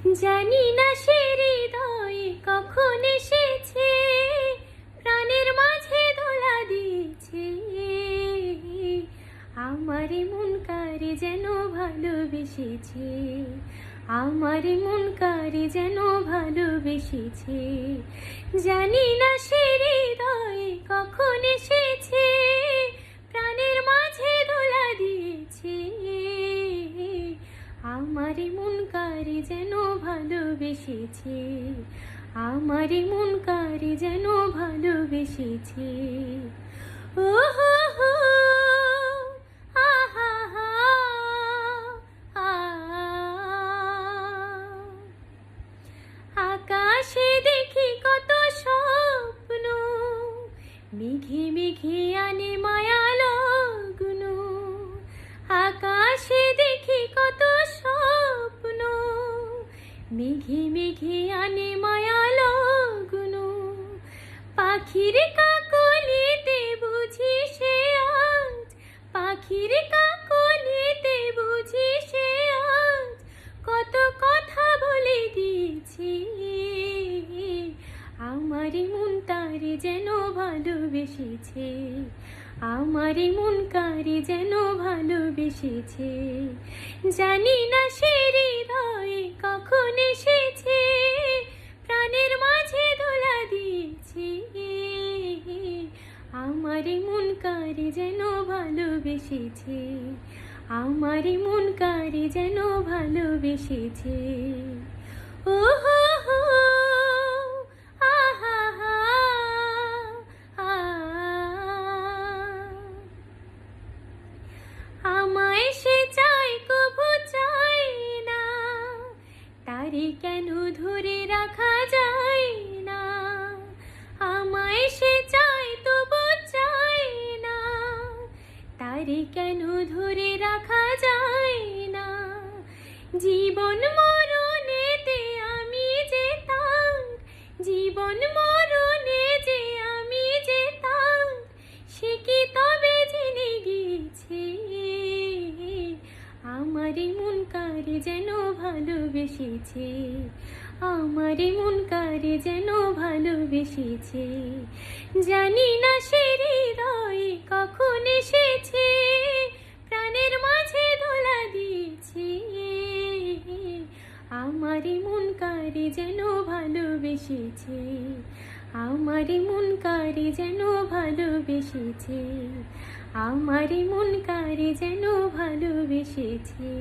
জানি না সে হৃদয়ে কখন এসেছে, প্রাণের মাঝে দোলা দিয়েছে। আমার মন কারে যেন ভালোবেসেছে, আমার মন কারে যেন ভালোবেসেছে। জানি না সে হৃদয়ে কখন এসেছে, প্রাণের মাঝে দোলা দিয়েছে। আমার মন কারে যেন ভালোবেসেছে, আমার মন কারে যেন ভালোবেসেছে। ও হো হো, আহা হা, আকাশে দেখি কত স্বপ্ন, মেঘে মেঘে আনে মায়া লগ্ন। আকাশে দেখি কত স্বপ্ন, মেঘে মেঘে আনে মায়া লগ্ন। পাখির কাকলিতে বুঝি সে আজ, পাখির কাকলিতে বুঝি সে আজ কত কথা বলে দিয়েছে। আমার মন তারে যেন ভালোবেসেছে, আমার মন কারে যেন ভালোবেসেছে। জানি না সে হৃদয়ে কখন এসেছে, প্রাণের মাঝে দোলা দিয়েছে। আমার মন কারে যেন ভালোবেসেছে, আমার মন কারে যেন ভালোবেসেছে। ও হো হো, আহা হা, আমায় সে চায় কবু চায় না, তারে কেন ধরে রাখা যায় না। আমায় সে চায় তবু চায় না, তারে কেন ধরে রাখা যায় না। জীবন মরণেতে আমি যে তার, জীবন মরণে যে আমি যে তার, সে কি তবে জেনে গিয়েছে। আমার মন কারে যেন ভালোবেসেছে, আমার মন কারে যেন ভালোবেসেছে। জানি না সে হৃদয়ে কখন এসেছে, প্রাণের মাঝে দোলা দিয়েছে। আমার মন কারে যেন ভালোবেসেছে, আমার মন কারে যেন ভালোবেসেছে, আমার মন কারে যেন ভালোবেসেছে।